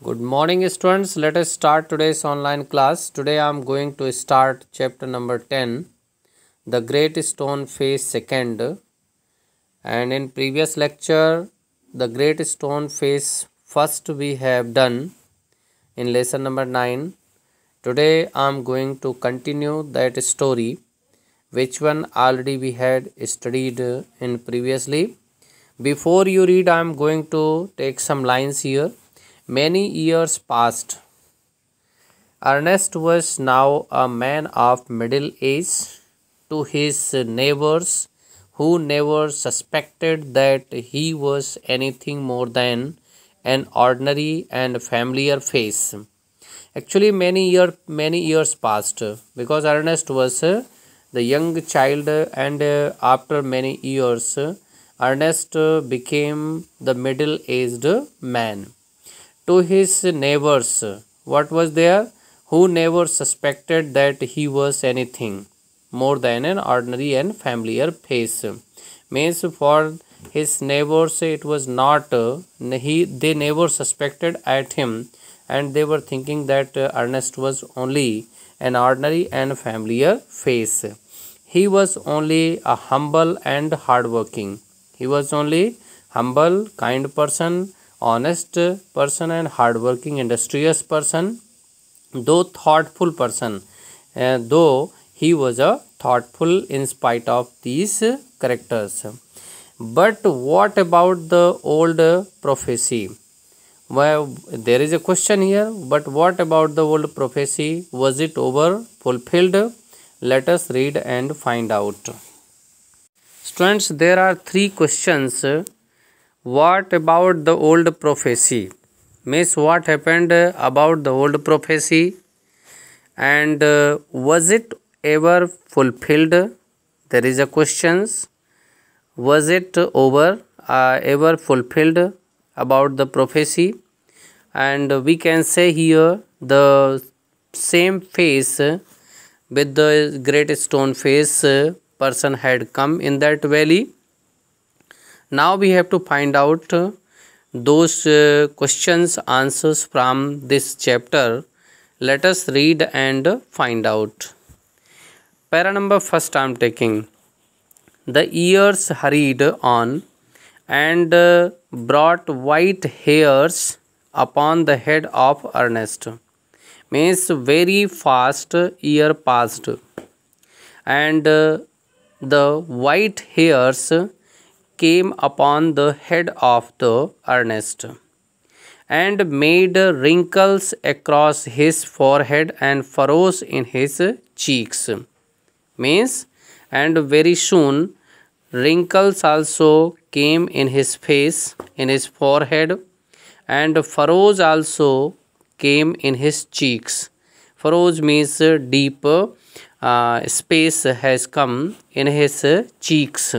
Good morning students, let us start today's online class. Today I am going to start chapter number 10, the great stone face second, and in previous lecture the great stone face first we have done in lesson number 9. Today I am going to continue that story which one already we had studied in previously. Before you read, I am going to take some lines here. Many years passed. Ernest was now a man of middle age. To his neighbors, who never suspected that he was anything more than an ordinary and familiar face. Actually, many years passed because Ernest was the young child, and after many years, Ernest became the middle-aged man. To his neighbors, what was there? Who never suspected that he was anything more than an ordinary and familiar face. Means for his neighbors, it was not they never suspected at him, and they were thinking that Ernest was only an ordinary and familiar face. He was only a humble and hardworking. He was only humble, kind person, honest person, and hardworking, industrious person, though thoughtful person. Though he was a thoughtful in spite of these characters. But what about the old prophecy? Well, there is a question here, but what about the old prophecy? Was it over fulfilled? Let us read and find out. Students, there are three questions. What about the old prophecy? Means what happened about the old prophecy, and was it ever fulfilled? There is a questions. Was it over ever fulfilled about the prophecy? And we can say here the same face with the great stone face person had come in that valley. Now we have to find out those questions answers from this chapter. Let us read and find out. Para number first I am taking. The years hurried on and brought white hairs upon the head of Ernest. Means very fast year passed, and the white hairs came upon the head of the Ernest and made wrinkles across his forehead and furrows in his cheeks. Means, and very soon wrinkles also came in his face, in his forehead, and furrows also came in his cheeks. Furrows means deep space has come in his cheeks.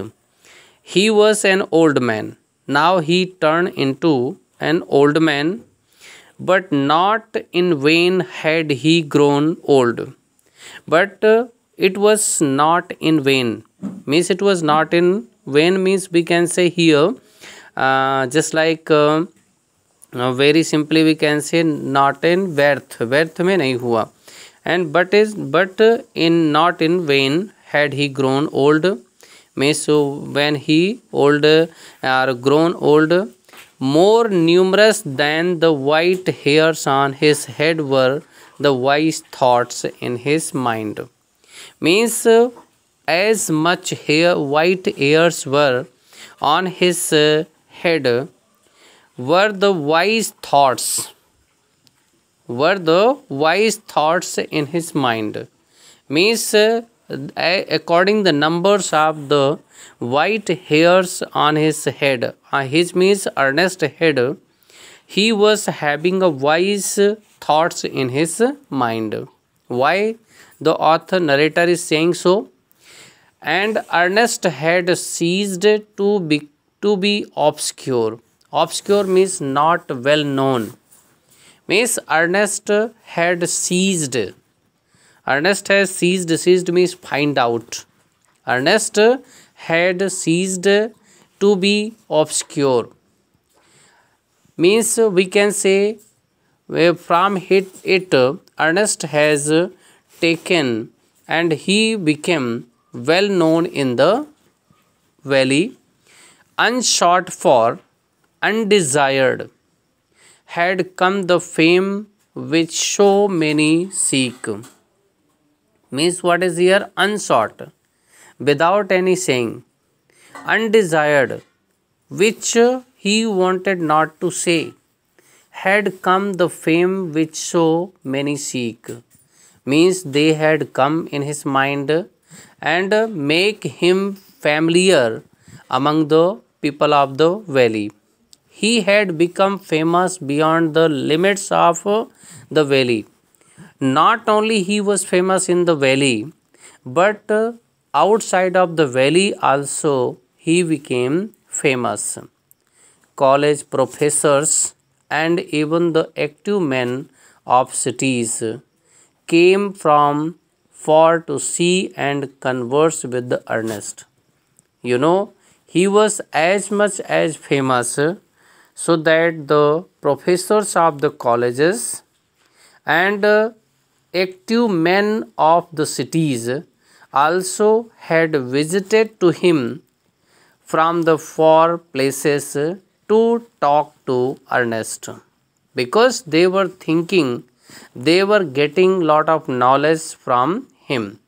He was an old man. Now he turned into an old man, but not in vain had he grown old. But it was not in vain. Means it was not in vain means we can say here just like very simply we can say not in व्यर्थ में नहीं हुआ, and but in not in vain had he grown old. Means so when he old or grown old, more numerous than the white hairs on his head were the wise thoughts in his mind. Means as much hair white hairs were on his head were the wise thoughts in his mind. Means according the numbers of the white hairs on his head, his means Ernest head, he was having a wise thoughts in his mind. Why the author narrator is saying so? And Ernest had ceased to be obscure. Obscure means not well known. Means Ernest had ceased. Ernest has ceased. Ceased means find out. Ernest had ceased to be obscure. Means we can say from it Ernest has taken, and he became well known in the valley, unsought for, undesired, had come the fame which so many seek. Means what is here? Unsought, without any saying, undesired, which he wanted not to say, had come the fame which so many seek. Means they had come in his mind and make him familiar among the people of the valley. He had become famous beyond the limits of the valley. Not only he was famous in the valley, but outside of the valley also he became famous. College professors and even the active men of cities came from far to see and converse with the Ernest. You know, he was as much as famous so that the professors of the colleges and active men of the cities also had visited to him from the far places to talk to Ernest, because they were thinking they were getting lot of knowledge from him,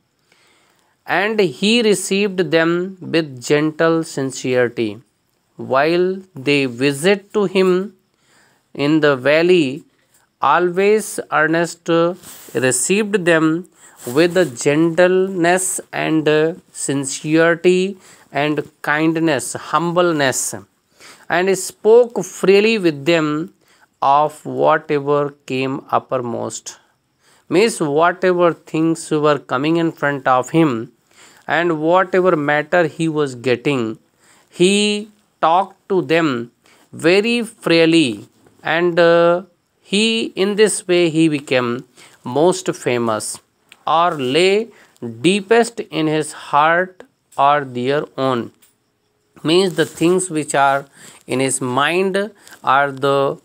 and he received them with gentle sincerity. While they visit to him in the valley, always Ernest received them with the gentleness and sincerity and kindness, humbleness, and spoke freely with them of whatever came uppermost. Means whatever things were coming in front of him and whatever matter he was getting, he talked to them very freely, and he in this way he became most famous, or lay deepest in his heart are their own. Means the things which are in his mind are the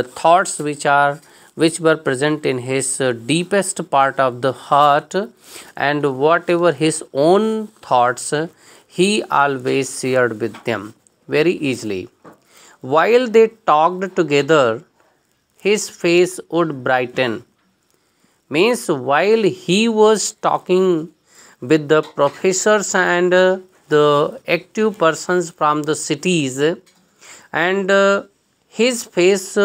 thoughts which were present in his deepest part of the heart, and whatever his own thoughts he always shared with them very easily. While they talked together, his face would brighten. Means while he was talking with the professors and the active persons from the cities, and his face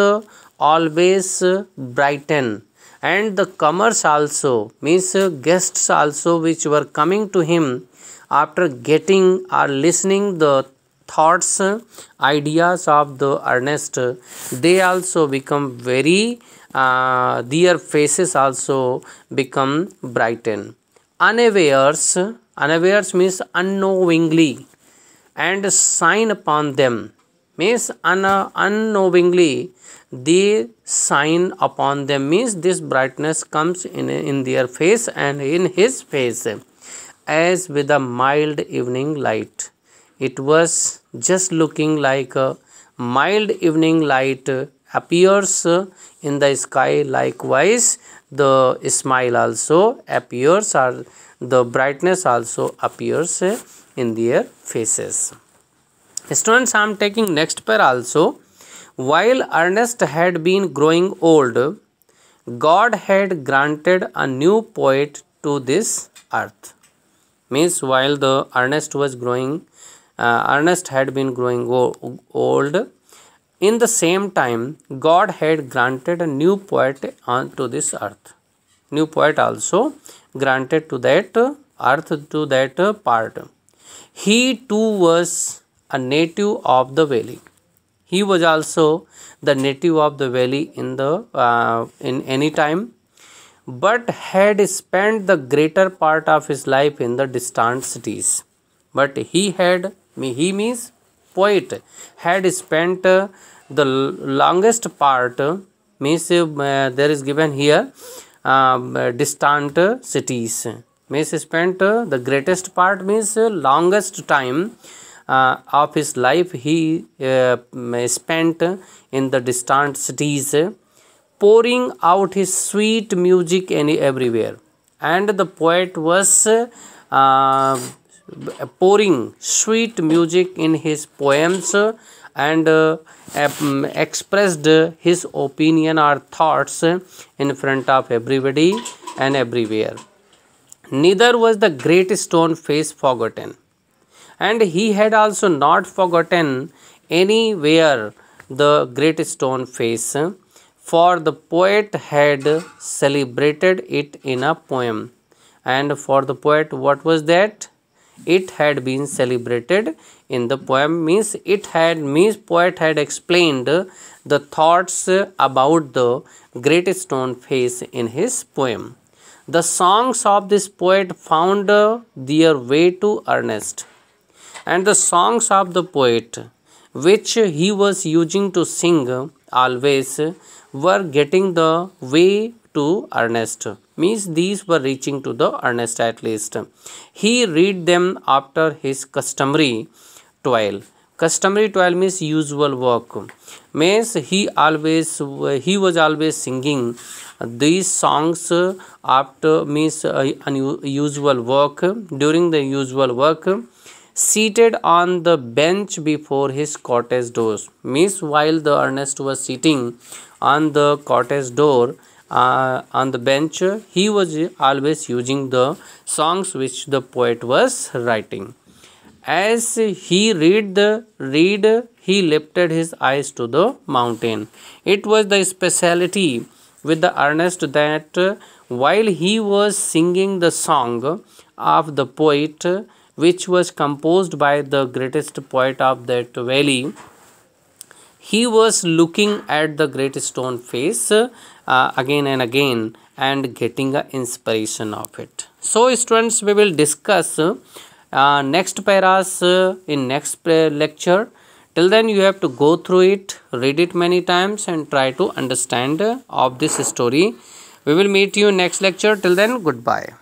always brighten, and the comers also, means guests also, which were coming to him after getting or listening the thoughts, ideas of the Ernest, they also become very their faces also become brighten. Unawares means unknowingly, and shine upon them. Means unknowingly they shine upon them. Means this brightness comes in their face and in his face as with a mild evening light. It was just looking like a mild evening light appears in the sky. Likewise, the smile also appears, or the brightness also appears in their faces. Students, I am taking next pair also. While Ernest had been growing old, God had granted a new poet to this earth. Means while the Ernest was growing, Ernest had been growing old. In the same time, God had granted a new poet onto this earth. New poet also granted to that earth, to that part. He too was a native of the valley. He was also the native of the valley in any time, but had spent the greater part of his life in the distant cities. But he means poet, had spent the longest part, means there is given here distant cities. Means spent the greatest part, means longest time of his life he spent in the distant cities, pouring out his sweet music everywhere. And the poet was pouring sweet music in his poems and expressed his opinion or thoughts in front of everybody and everywhere. Neither was the great stone face forgotten, and he had also not forgotten anywhere the great stone face, for the poet had celebrated it in a poem. And for the poet, what was that? It had been celebrated in the poem, means poet had explained the thoughts about the great stone face in his poem. The songs of this poet found their way to Ernest, and the songs of the poet which he was using to sing always were getting the way to Ernest, means these were reaching to the Ernest at least. He read them after his customary toil. Customary toil means usual work, means he was always singing these songs after means unusual work, during the usual work, seated on the bench before his cottage doors, means while the Ernest was sitting on the cottage door on the bench, he was always using the songs which the poet was writing. As he read, he lifted his eyes to the mountain. It was the speciality with the Ernest that while he was singing the song of the poet, which was composed by the greatest poet of that valley, he was looking at the great stone face again and again and getting an inspiration of it. So students, we will discuss next paras in next lecture. Till then you have to go through it, read it many times and try to understand of this story. We will meet you next lecture. Till then, goodbye.